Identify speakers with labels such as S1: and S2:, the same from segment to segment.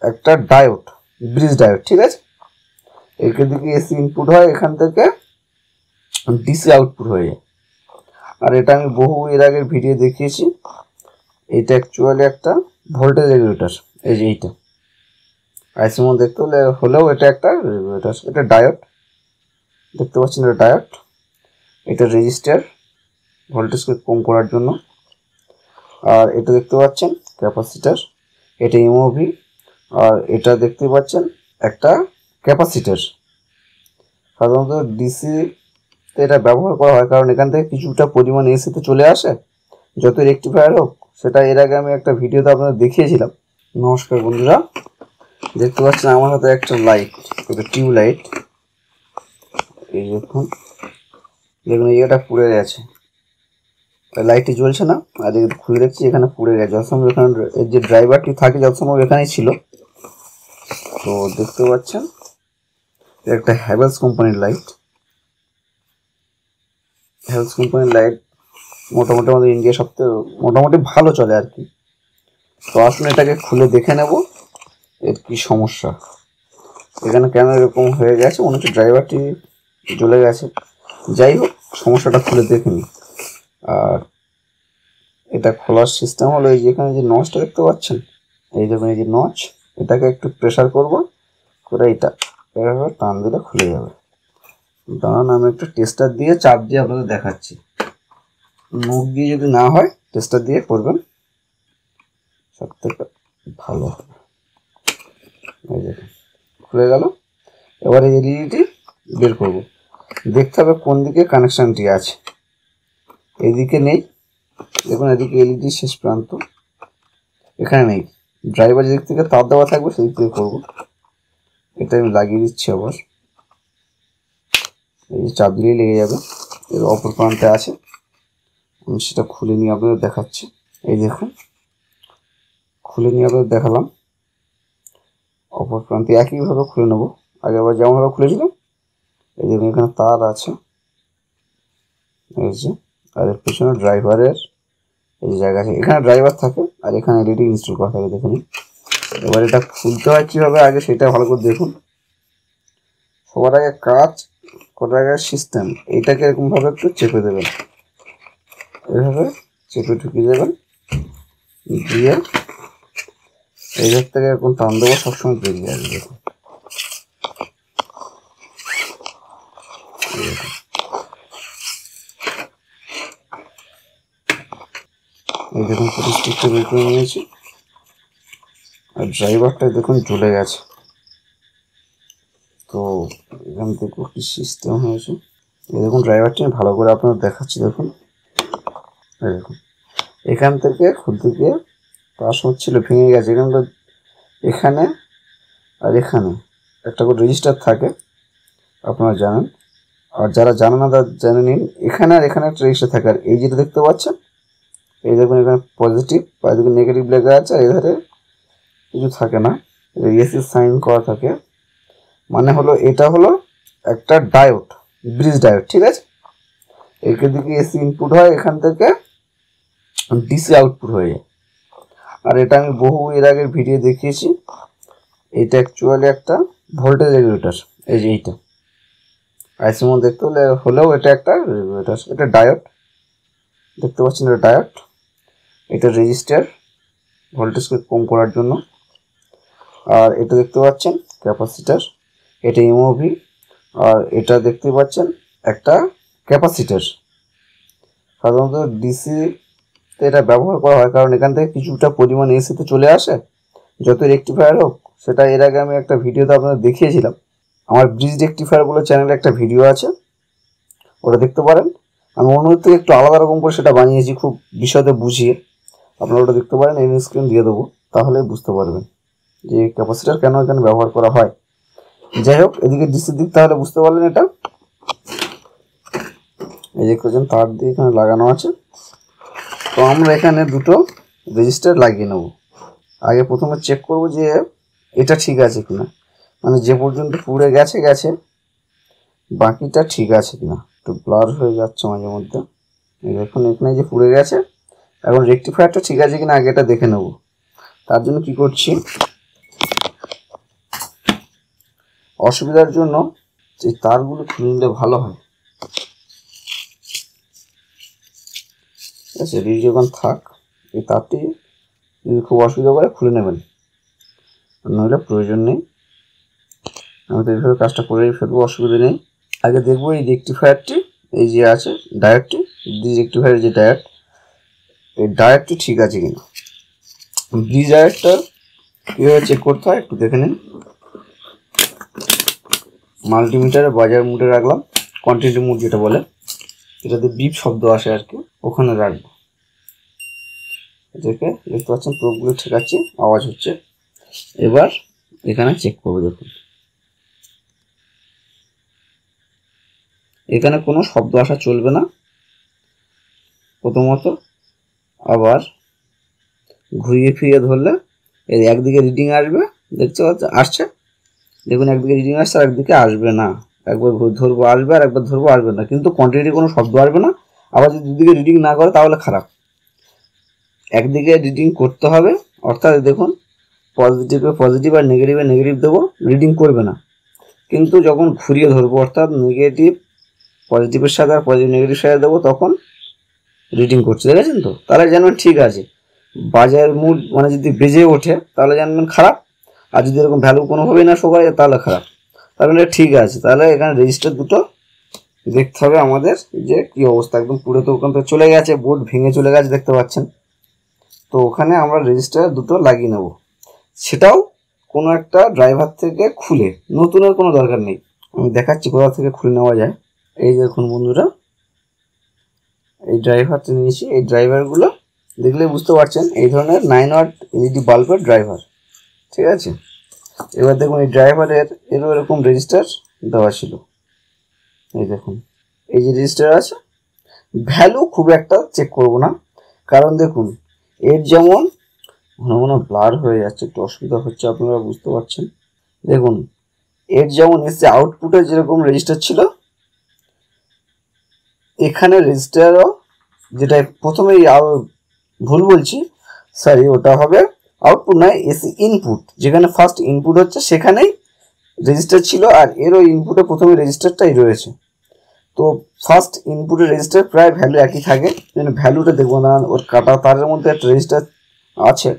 S1: একটা diode, bridge diode, ঠিক আছে। এখান থেকে এসি ইনপুট হয়, এখান থেকে ডিসি আউটপুট হয়ে যায়। আর এটা আমি বহু এর আগের ভিডিও দেখিয়েছি। এটা অ্যাকচুয়ালি একটা ভোল্টেজ রেগুলেটর। এই যে এইটা আইসির মধ্যে দেখতে হলেও এটা একটা রেগুলেটর। এটা ডায়োড দেখতে পাচ্ছেন, এটা ডায়োড। এটা রেজিস্টার ভোল্টেজকে কম করার জন্য। আর এটা দেখতে পাচ্ছেন ক্যাপাসিটার, এটা এমওভি। আর এটা দেখতে পাচ্ছেন একটা ক্যাপাসিটার। সাধারণত ডিসিতে এটা ব্যবহার করা হয়, কারণ এখান থেকে কিছুটা পরিমাণ এসিতে চলে আসে, যত রেকটিফায়ার হোক। সেটা এর আগে আমি একটা ভিডিওতে আপনাদের দেখিয়েছিলাম। নমস্কার বন্ধুরা, দেখতে পাচ্ছেন আমার হাতে একটা লাইট, একটা টিউব লাইট। এই দেখুন এই জায়গাটা পুড়ে গেছে, লাইটটি জ্বলছে না। আর খুলে দেখছি এখানে পুড়ে গেছে। যত সময় এখানে যে ড্রাইভারটি থাকে যত সময় এখানেই ছিল। তো দেখতে পাচ্ছেন একটা হ্যাভেলস কোম্পানির লাইট। হ্যাভেলস কোম্পানির লাইট মোটামুটি আমাদের ইন্ডিয়া সবথেকে মোটামুটি ভালো চলে আর কি। তো আসুন এটাকে খুলে দেখে নেব এর কি সমস্যা, এখানে কেন এরকম হয়ে গেছে। মনে হচ্ছে ড্রাইভারটি জ্বলে গেছে। যাই হোক, সমস্যাটা খুলে দেখে নিই। আর এটা খোলার সিস্টেম হলো এই যে এখানে যে নচটা দেখতে পাচ্ছেন, এই দেখুন এই যে নচ, এটাকে একটু প্রেসার করব করে এটা এভাবে টান দিলে খুলে যাবে। দাঁড়ান আমি একটু টেস্টার দিয়ে চাপ দিয়ে আপনাদের দেখাচ্ছি। মুখ দিয়ে যদি না হয় টেস্টার দিয়ে করবেন, সব থেকে ভালো হবে। এই দেখুন খুলে গেল। এবার এই এলইডিটি বের করব, দেখতে হবে কোন দিকে কানেকশানটি আছে। এদিকে নেই, দেখুন এদিকে এলইডি শেষ প্রান্ত, এখানে নেই। ড্রাইভার যেদিক থেকে তার দেওয়া থাকবে সেদিক থেকে করবো। এটা আমি লাগিয়ে দিচ্ছি আবার, এই যে চাপ দিলেই লেগে যাবে। এর অপর প্রান্তে আছে, আমি সেটা খুলে নিয়ে আপনাদের দেখাচ্ছি। এই দেখুন খুলে নিয়ে আপনাদের দেখালাম। অপর প্রান্তে একইভাবে খুলে নেবো, আগে আবার যেমনভাবে খুলেছিলাম। এই দেখুন এখানে তার আছে, এই যে। আর এর পেছনে ড্রাইভারের এই যে জায়গা আছে, এখানে ড্রাইভার থাকে আর এখানে এলইডি ইনস্টল করা থাকে। দেখুন এবার এটা খুলতে হয় কীভাবে আগে সেটা ভালো করে দেখুন। সবার আগে কাজ করার আগে সিস্টেম, এইটাকে এরকমভাবে একটু চেপে দেবেন, এভাবে চেপে ঢুকিয়ে দেবেন, দিয়ে এই জায়গা থেকে এরকম টান দেবো, সবসময় বেরিয়ে আসবে। দেখুন এই দেখুন স্টিকটা বের করে নিয়েছি। আর ড্রাইভারটা দেখুন জ্বলে গেছে। তো এখান থেকে কি সিস্টেম হয়েছে, এই দেখুন ড্রাইভারটি আমি ভালো করে আপনাদের দেখাচ্ছি। দেখুন এই দেখুন এখান থেকে খুলতে গিয়ে পাশ হচ্ছিল, ভেঙে গেছে। এখানে আর এখানে একটা করে রেজিস্টার থাকে, আপনারা জানেন। আর যারা জানেন না তারা জেনে নিন, এখানে আর এখানে একটা রেজিস্টার থাকে। আর এই যেটা দেখতে পাচ্ছেন, এই দেখুন এখানে পজিটিভ আর এদিকে নেগেটিভ লেখা আছে, এধারে কিছু থাকে না, এসি সাইন করা থাকে। মানে হলো এটা হলো একটা ডায়োড, ব্রিজ ডায়োড, ঠিক আছে। এখান থেকে এসি ইনপুট হয়, এখান থেকে ডিসি আউটপুট হয়ে যায়। আর এটা আমি বহু এর আগের ভিডিও দেখিয়েছি। এটা অ্যাকচুয়ালি একটা ভোল্টেজ রেগুলেটর। এই যে এইটা আইসির মধ্যে দেখতে হলেও এটা একটা রেগুলেটর। এটা ডায়োড দেখতে পাচ্ছেন, এটা ডায়োড। এটা রেজিস্টার ভোল্টেজকে কম করার জন্য। আর এটা দেখতে পাচ্ছেন ক্যাপাসিটার, এটা এমওভি। আর এটা দেখতে পাচ্ছেন একটা ক্যাপাসিটার। সাধারণত ডিসিতে এটা ব্যবহার করা হয়, কারণ এখান থেকে কিছুটা পরিমাণ এসিতে চলে আসে, যত রেকটিফায়ার হোক। সেটা এর আগে আমি একটা ভিডিওতে আপনাদের দেখিয়েছিলাম। আমার ব্রিজ রেকটিফায়ার বলে চ্যানেলে একটা ভিডিও আছে, ওটা দেখতে পারেন। আমি অন্যদের থেকে একটু আলাদা রকম করে সেটা বানিয়েছি, খুব বিশদে বুঝিয়ে। আপনারা ওটা দেখতে পারেন, এই স্ক্রিন দিয়ে দেবো, তাহলে বুঝতে পারবেন যে ক্যাপাসিটার কেন এখানে ব্যবহার করা হয়। যাই হোক, এদিকে ডিসির দিক তাহলে বুঝতে পারলেন। এটা এই যে তার দিয়ে এখানে লাগানো আছে। তো আমরা এখানে দুটো রেজিস্টার লাগিয়ে নেব। আগে প্রথমে চেক করব যে এটা ঠিক আছে কিনা, মানে যে পর্যন্ত পুড়ে গেছে গেছে, বাকিটা ঠিক আছে কিনা। একটু ব্লার হয়ে যাচ্ছে মাঝে মধ্যে। দেখুন এখানে যে পুড়ে গেছে, এখন রেকটিফায়ারটা ঠিক আছে কিনা আগে এটা দেখে নেব। তার জন্য কি করছি, অসুবিধার জন্য এই তারগুলো খুলে নিলে ভালো হয়। ঠিক আছে, রিজ যখন থাক, এই তারটি যদি খুব অসুবিধা করে খুলে নেবেন, নইলে প্রয়োজন নেই। আমি তো এইভাবে কাজটা করেই ফেলবো, অসুবিধা নেই। আগে দেখবো এই রেকটিফায়ারটি, এই যে আছে ডায়োডটি, রেকটিফায়ারের যে ডায়োড, এই ডায়োডটি ঠিক আছে কিনা। ব্রিজ ডায়োডটা কীভাবে চেক করতে হয় একটু দেখে নিন। মাল্টিমিটারে বাজার মুডে রাখলাম, কোয়ান্টিটি মুড যেটা বলে, এটাতে বিপ শব্দ আসে আর কি, ওখানে রাখবো। দেখে দেখতে পাচ্ছেন প্রোবগুলো ঠিক আছে, আওয়াজ হচ্ছে। এবার এখানে চেক করবো, দেখুন এখানে কোনো শব্দ আসা চলবে না প্রথমত। আবার ঘুরিয়ে ফিরিয়ে ধরলে এর একদিকে রিডিং আসবে, দেখতে পাচ্ছেন আসছে, দেখুন একদিকে রিডিং আসছে আর একদিকে আসবে না। একবার ধরবো আসবে আর একবার ধরবো আসবে না, কিন্তু কোয়ান্টিটি কোনো শব্দ আসবে না। আবার যদি দুদিকে রিডিং না করে তাহলে খারাপ, একদিকে রিডিং করতে হবে। অর্থাৎ দেখুন পজিটিভে পজিটিভ আর নেগেটিভে নেগেটিভ দেবো, রিডিং করবে না। কিন্তু যখন ঘুরিয়ে ধরবো, অর্থাৎ নেগেটিভ পজিটিভের সাথে আর পজিটিভ নেগেটিভ সাথে দেবো, তখন রিডিং করছে, দেখেছেন তো? তাহলে জানবেন ঠিক আছে। বাজার মুড মানে যদি বেজে ওঠে তাহলে জানবেন খারাপ, আর যদি এরকম ভ্যালু কোনোভাবেই না শো করে তাহলে খারাপ। তাহলে ঠিক আছে, তাহলে এখানে রেজিস্টার দুটো দেখতে হবে আমাদের যে কি অবস্থা। একদম পুরো তো ওখান থেকে চলে গেছে, বোর্ড ভেঙে চলে গেছে দেখতে পাচ্ছেন। তো ওখানে আমরা রেজিস্টার দুটো লাগিয়ে নেব, সেটাও কোনো একটা ড্রাইভার থেকে খুলে, নতুনের কোনো দরকার নেই। আমি দেখাচ্ছি কোথা থেকে খুলে নেওয়া যায়। এই দেখুন বন্ধুরা, এই ড্রাইভারটা নিয়েছি। এই ড্রাইভারগুলো দেখলে বুঝতে পারছেন এই ধরনের 9 ওয়াট এলইডি বাল্বের ড্রাইভার, ঠিক আছে। এবার দেখুন এই ড্রাইভারের এরকম রেজিস্টার দেওয়া ছিল, এই দেখুন এই যে রেজিস্টার আছে। ভ্যালু খুব একটা চেক করব না, কারণ দেখুন এর যেমন ঘন ঘন ব্লার হয়ে যাচ্ছে, একটু অসুবিধা হচ্ছে, আপনারা বুঝতে পারছেন। দেখুন এর যেমন এসে আউটপুটে যেরকম রেজিস্টার ছিল, এখানে রেজিস্টারও যেটা প্রথমেই ভুল বলছি, সরি, ওটা হবে আউটপুট নয়, এসি ইনপুট। যেখানে ফার্স্ট ইনপুট হচ্ছে সেখানেই রেজিস্টার ছিল, আর এরও ইনপুটে প্রথমে রেজিস্টারটাই রয়েছে। তো ফার্স্ট ইনপুটের রেজিস্টার প্রায় ভ্যালু একই থাকে, যেন ভ্যালুটা দেখবো না। ওর কাটা তারের মধ্যে একটা রেজিস্টার আছে,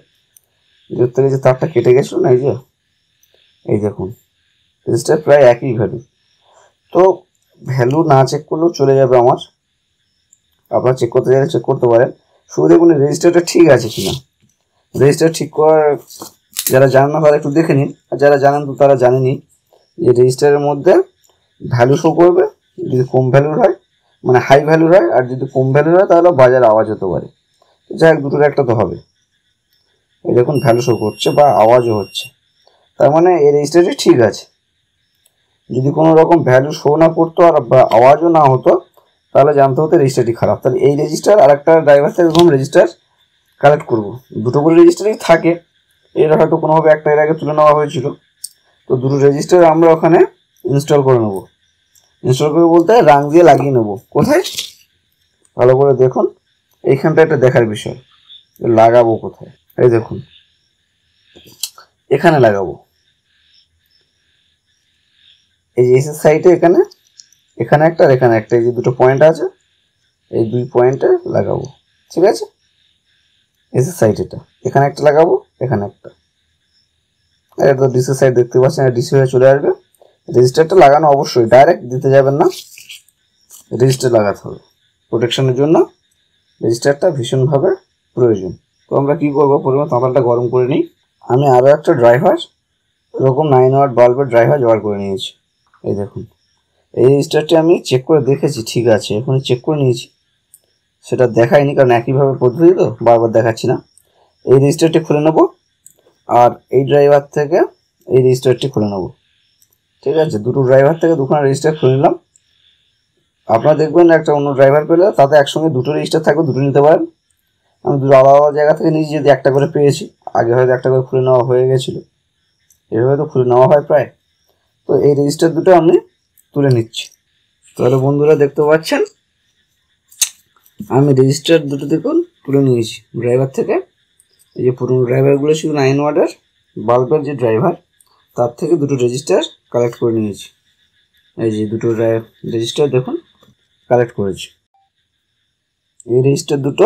S1: দেখতে গেছে তারটা কেটে গেছিলো না, এই দেখুন রেজিস্টার প্রায় একই ভ্যালু। তো ভ্যালু না চেক করলেও চলে যাবে আমার, আপনারা চেক করতে চাইলে চেক করতে পারেন। শুধু দেখুন রেজিস্টারটা ঠিক আছে কিনা। রেজিস্টার ঠিক করার যারা জানেন না তারা একটু দেখে নিন, আর যারা জানেন তো তারা জানেনই যে রেজিস্টারের মধ্যে ভ্যালু শো করবে। যদি কম ভ্যালুর হয় মানে হাই ভ্যালুর হয়, আর যদি কম ভ্যালুর হয় তাহলে বাজার আওয়াজ হতে পারে। যাই হোক, দুটোর একটা তো হবে। এই দেখুন ভ্যালু শো করছে বা আওয়াজও হচ্ছে, তার মানে এই রেজিস্টারটি ঠিক আছে। যদি কোনো রকম ভ্যালু শো না করতো আর বা আওয়াজও না হতো, তাহলে জানতে হতো রেজিস্টারটি খারাপ। তাহলে এই রেজিস্টার আর একটা ড্রাইভার থেকে এরকম রেজিস্টার কালেক্ট করবো, দুটো করে রেজিস্টারই থাকে। এর হয়তো কোনোভাবে একটা এর আগে তুলে নেওয়া হয়েছিল, তো দুটো রেজিস্টার আমরা ওখানে ইনস্টল করে নেবো। ইনস্টল করে বলতে রাং দিয়ে লাগিয়ে নেবো। কোথায় ভালো করে দেখুন, এইখানটা একটা দেখার বিষয়, লাগাবো কোথায়। এই দেখুন এখানে লাগাবো, এই যে এসের সাইডে এখানে, এখানে একটা আর এখানে একটা, এই যে দুটো পয়েন্ট আছে, এই দুই পয়েন্টে লাগাবো, ঠিক আছে। এসের সাইড এটা, এখানে একটা লাগাবো, এখানে একটা। এটা তো ডিসি সাইড দেখতে পাচ্ছেন, ডিসি হয়ে চলে আসবে। রেজিস্টারটা লাগানো অবশ্যই, ডাইরেক্ট দিতে যাবেন না, রেজিস্টার লাগাতে হবে। প্রোটেকশনের জন্য রেজিস্টারটা ভীষণভাবে প্রয়োজন। তো আমরা কী করবো, প্রথমে তাঁতালটা গরম করে নিই। আমি আরও একটা ড্রাইভার এরকম 9 ওয়াট বাল্বের ড্রাইভার জোগাড় করে নিয়েছি। এই দেখুন এই রেজিস্টারটি আমি চেক করে দেখেছি, ঠিক আছে, এখন চেক করে নিয়েছি। সেটা দেখায়নি কারণ একইভাবে পদ্ধতি তো বারবার দেখাচ্ছি না। এই রেজিস্টারটি খুলে নেব, আর এই ড্রাইভার থেকে এই রেজিস্টারটি খুলে নেব, ঠিক আছে। দুটো ড্রাইভার থেকে দুখানা রেজিস্টার খুলে নিলাম। আপনারা দেখবেন একটা অন্য ড্রাইভার পেলে তাতে একসঙ্গে দুটো রেজিস্টার থাকবে, দুটো নিতে পারেন। আমি দুটো আলাদা আলাদা জায়গা থেকে নিয়েছি, যদি একটা করে পেয়েছি, আগে হয়তো একটা করে খুলে নেওয়া হয়ে গেছিলো, এভাবে তো খুলে নেওয়া হয় প্রায়। তো এই রেজিস্টার দুটো আমি তুলে নিচ্ছি। তাহলে বন্ধুরা দেখতে পাচ্ছেন আমি রেজিস্টার দুটো দেখুন তুলে নিয়েছি ড্রাইভার থেকে। এই যে পুরনো ড্রাইভারগুলো ছিল 9 ওয়াটের বাল্বের যে ড্রাইভার, তার থেকে দুটো রেজিস্টার কালেক্ট করে নিয়েছি। এই যে দুটো রেজিস্টার দেখুন কালেক্ট করেছি। এই রেজিস্টার দুটো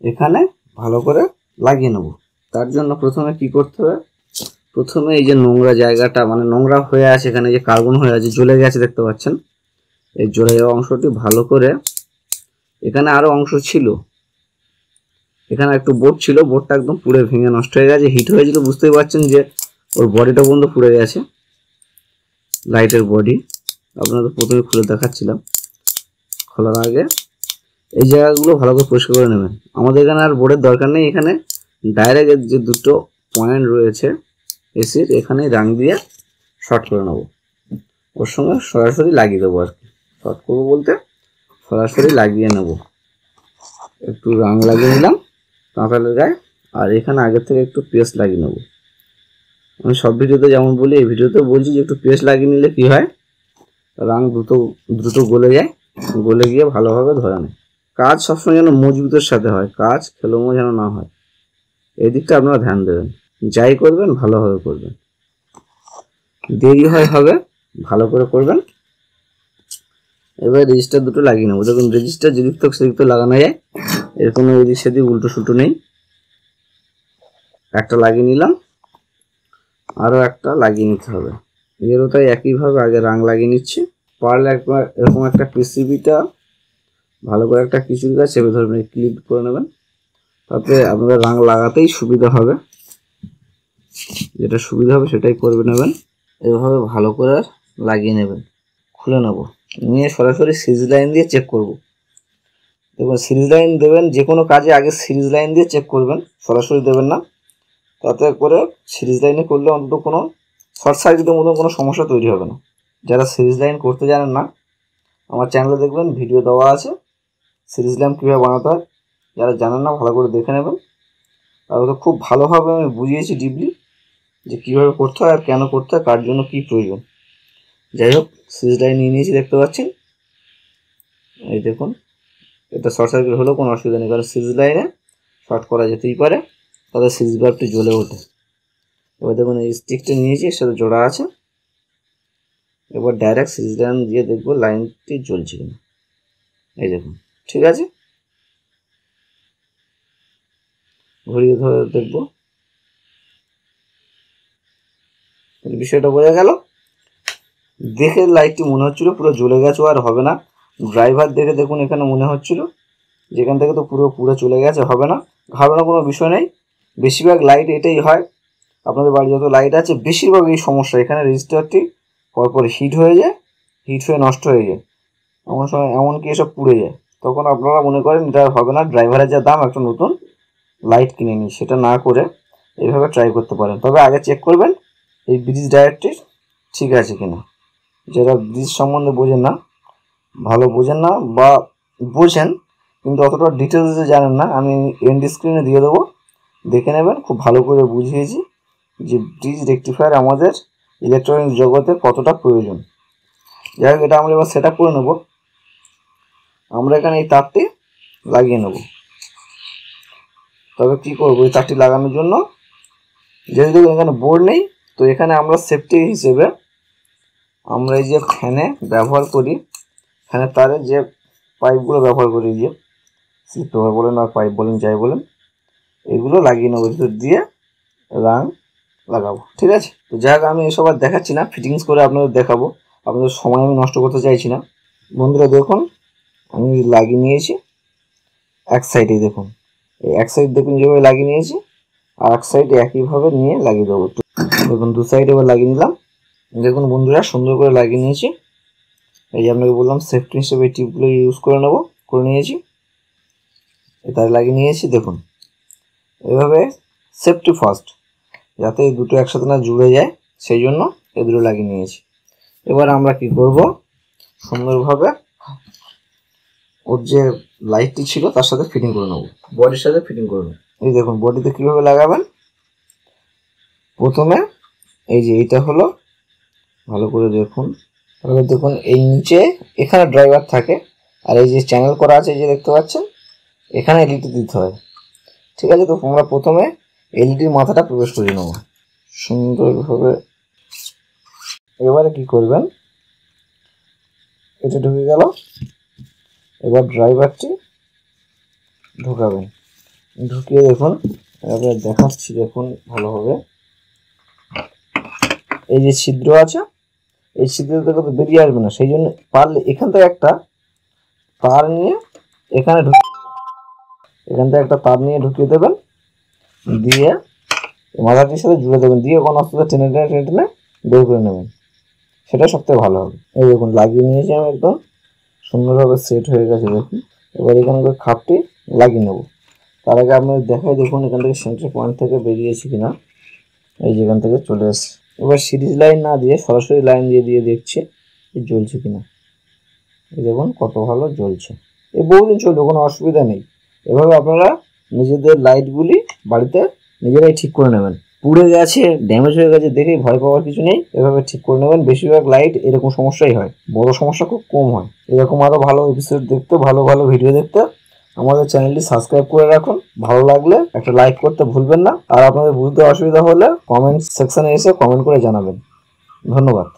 S1: এখানে ভালো করে লাগিয়ে নেব। তার জন্য প্রথমে কি করতে হবে, প্রথমে এই যে নোংরা জায়গাটা মানে নোংরা হয়ে আছে, এখানে যে কার্বন হয়ে আছে জ্বলে গেছে দেখতে পাচ্ছেন, এই জ্বলে যাওয়া অংশটি ভালো করে, এখানে আরও অংশ ছিল, এখানে একটু বোর্ড ছিল, বোর্ডটা একদম পুড়ে ভেঙে নষ্ট হয়ে গেছে, হিট হয়েছিল, বুঝতেই পারছেন যে ওর বডিটা পর্যন্ত পুড়ে গেছে, লাইটের বডি আপনাদের প্রথমে খুলে দেখাচ্ছিলাম। খোলার আগে এই জায়গাগুলো ভালো করে পরিষ্কার করে নেবেন। আমাদের এখানে আর বোর্ডের দরকার নেই, এখানে ডাইরেক্ট যে দুটো পয়েন্ট রয়েছে এসির, এখানে রাং দিয়ে শর্ট করে নেবো, ওর সঙ্গে সরাসরি লাগিয়ে দেবো। আর কি শর্ট করবো বলতে সরাসরি লাগিয়ে নেব। একটু রাং লাগিয়ে নিলাম কাঁচালের গায়ে, আর এখানে আগের থেকে একটু পেস্ট লাগিয়ে নেব। আমি সব ভিডিওতে যেমন বলি, এই ভিডিওতে বলছি যে একটু পেস্ট লাগিয়ে নিলে কি হয়, রাং দ্রুত গলে যায়, গলে গিয়ে ভালোভাবে ধরে নেয়। কাজ সবসময় যেন মজবুতের সাথে হয়, কাজ খেলোমো যেন না হয়, এই দিকটা আপনারা ধ্যান দেবেন। যাই করবেন ভালোভাবে করবেন, দেরি হবে ভালো করে করবেন। এবার রেজিস্টার দুটো লাগিয়ে নেবো। দেখুন রেজিস্টার যেদিক থেকে সেদিক তো লাগানো যায়, এর কোনো এদিক সেদিক উল্টো সুল্টো নেই। একটা লাগিয়ে নিলাম, আরও একটা লাগিয়ে নিতে হবে। এরও তাই একইভাবে আগে রাং লাগিয়ে নিচ্ছি। পারলে একবার এরকম একটা পিসিবিটা ভালো করে একটা কিছুর কাছে চেপে ধরবেন, ক্লিপ করে নেবেন, তাতে আপনাদের রাং লাগাতেই সুবিধা হবে। যেটা সুবিধা হবে সেটাই করবে নেবেন। এভাবে ভালো করে লাগিয়ে নেবেন। খুলে নেব, নিয়ে সরাসরি সিরিজ লাইন দিয়ে চেক করব। দেখুন সিরিজ লাইন দেবেন, যে কোনো কাজে আগে সিরিজ লাইন দিয়ে চেক করবেন, সরাসরি দেবেন না। তাতে করে সিরিজ লাইনে করলে অন্তত কোনো শর্ট সার্কিটের মতো কোনো সমস্যা তৈরি হবে না। যারা সিরিজ লাইন করতে জানেন না, আমার চ্যানেলে দেখবেন ভিডিও দেওয়া আছে সিরিজ ল্যাম্প কীভাবে বানাতে হয়। যারা জানেন না ভালো করে দেখে নেবেন। তারপরে তো খুব ভালোভাবে আমি বুঝিয়েছি ডিপলি যে কীভাবে করতে হয় আর কেন করতে হয়, কার জন্য কী প্রয়োজন। যাই হোক, সিরিজ লাইন নিয়ে নিয়েছি দেখতে পাচ্ছেন। এই দেখুন, এটা শর্ট সার্কিট হলেও কোনো অসুবিধা নেই, কারণ সিরিজ লাইনে শর্ট করা যেতেই পারে, তাদের সিরিজ বাল্বটি জ্বলে ওঠে। এবার দেখুন এই স্টিকটা নিয়েছি, এর সাথে জোড়া আছে। এবার ডাইরেক্ট সিরিজ লাইন দিয়ে দেখবো লাইনটি জ্বলছে কিনা। এই দেখুন ঠিক আছে, ঘুরিয়ে ধরে দেখবো। বিষয়টা বোঝা গেল। দেখে লাইটটি মনে হচ্ছিল পুরো জ্বলে গেছে, আর হবে না। ড্রাইভার দেখে দেখুন এখানে মনে হচ্ছিল যেখান থেকে তো পুরো চলে গেছে, হবে না। ঘাবড়ানোর কোনো বিষয় নেই। বেশিরভাগ লাইট এটাই হয়, আপনাদের বাড়ি যত লাইট আছে বেশিরভাগ এই সমস্যা। এখানে রেজিস্টারটি পরপর হিট হয়ে যায়, হিট হয়ে নষ্ট হয়ে যায়, এমন সময় এমনকি এসব পুড়ে যায়। তখন আপনারা মনে করেন এটা হবে না, ড্রাইভারের যা দাম একটা নতুন লাইট কিনে নিই। সেটা না করে এইভাবে ট্রাই করতে পারেন। তবে আগে চেক করবেন এই ব্রিজ ডায়োডটি ঠিক আছে কিনা। যারা ব্রিজ সম্বন্ধে বোঝেন না, ভালো বোঝেন না বা বোঝেন কিন্তু অতটা ডিটেলসে জানেন না, আমি এন্ড স্ক্রিনে দিয়ে দেবো, দেখে নেবেন। খুব ভালো করে বুঝিয়েছি যে ব্রিজ রেকটিফায়ার আমাদের ইলেকট্রনিক জগতে কতটা প্রয়োজন। যাই হোক, এটা আমরা এবার সেট আপ করে নেব। আমরা এখানে এই তারটি লাগিয়ে নেব। তবে কি করবো, এই তারটি লাগানোর জন্য যেহেতু এখানে বোর্ড নেই, তো এখানে আমরা সেফটি হিসেবে আমরা এই যে ফ্যানে ব্যবহার করি, ফ্যানের তারে যে পাইপগুলো ব্যবহার করি, যে স্লিপ কভার বলেন আর পাইপ বলেন যাই বলেন, এগুলো লাগিয়ে নেবো, ভিতর দিয়ে রাং লাগাবো। ঠিক আছে, তো যাই হোক আমি এসব আর দেখাচ্ছি না, ফিটিংস করে আপনাদের দেখাবো। আপনাদের সময় আমি নষ্ট করতে চাইছি না। বন্ধুরা দেখুন আমি লাগিয়ে নিয়েছি এক সাইডে, দেখুন এই এক সাইড দেখুন যেভাবে লাগিয়ে নিয়েছি, আর এক সাইডে একইভাবে নিয়ে লাগিয়ে দেবো। দেখুন দু সাইডে এবার লাগিয়ে নিলাম। দেখুন বন্ধুরা সুন্দর করে লাগিয়ে নিয়েছি। এই যে আপনাকে বললাম সেফটি হিসেবে এই টিপগুলো ইউজ করে নিয়েছি, তাই লাগিয়ে নিয়েছি। দেখুন এভাবে সেফটি ফার্স্ট, যাতে এই দুটো একসাথে না জুড়ে যায় সেই জন্য এই দুটো লাগিয়ে নিয়েছি। এবার আমরা কি করব, সুন্দরভাবে ওর যে লাইটটি ছিল তার সাথে ফিটিং করে নেব, বডির সাথে ফিটিং করে নেব। এই দেখুন বডিতে কীভাবে লাগাবেন। প্রথমে এই যে এইটা হলো, ভালো করে দেখুন, তাহলে দেখুন এই নিচে এখানে ড্রাইভার থাকে, আর এই যে চ্যানেল করা আছে এই যে দেখতে পাচ্ছেন, এখানে এলইডি দিতে হয়। ঠিক আছে, তো আমরা প্রথমে এলইডির মাথাটা প্রবেশ করে নেব সুন্দরভাবে। এবারে কি করবেন, এটা ঢুকে গেল, এবার ড্রাইভারটি ঢুকাবেন। ঢুকিয়ে দেখুন, এবার দেখাচ্ছি, দেখুন ভালোভাবে। এই যে ছিদ্র আছে, এই ছিদ্র থেকে তো বেরিয়ে আসবে না, সেই জন্য পারলে এখান থেকে একটা তার নিয়ে এখানে ঢুকিয়ে দেবেন। এখান থেকে একটা তার নিয়ে ঢুকিয়ে দেবেন, দিয়ে মাথাটির সাথে জুড়ে দেবেন, দিয়ে কোনো অস্ত্র টেনে টেনে টেনে টেনে বের করে নেবেন, সেটা সবথেকে ভালো হবে। এই দেখুন লাগিয়ে নিয়েছি আমি, একদম সুন্দরভাবে সেট হয়ে গেছে দেখুন। এবার এখানকার খাপটি লাগিয়ে নেব। তার আগে আপনাদের দেখাই, দেখুন এখান থেকে সেন্টার পয়েন্ট থেকে বেরিয়েছি কিনা। এই যেখান থেকে চলে এসছে। এবার সিরিজ লাইন না দিয়ে সরাসরি লাইন দিয়ে দিয়ে দেখছি জ্বলছে কিনা। এই দেখুন কত ভালো জ্বলছে। এই বহুদিন চলবে, কোনো অসুবিধা নেই। এভাবে আপনারা নিজেদের লাইটগুলি বাড়িতে নিজেরাই ঠিক করে নেবেন। পুড়ে গেছে, ড্যামেজ হয়ে গেছে দেখেই ভয় পাওয়ার কিছু নেই, এভাবে ঠিক করে নেবেন। বেশিরভাগ লাইট এরকম সমস্যাই হয়, বড় সমস্যা খুব কম হয়। এরকম আরও ভালো এপিসোড দেখতে, ভালো ভালো ভিডিও দেখতে আমাদের চ্যানেলটি সাবস্ক্রাইব করে রাখুন। ভালো লাগলে একটা লাইক করতে ভুলবেন না। আর আপনাদের বুঝতে অসুবিধা হলে কমেন্ট সেকশনে এসে কমেন্ট করে জানাবেন। ধন্যবাদ।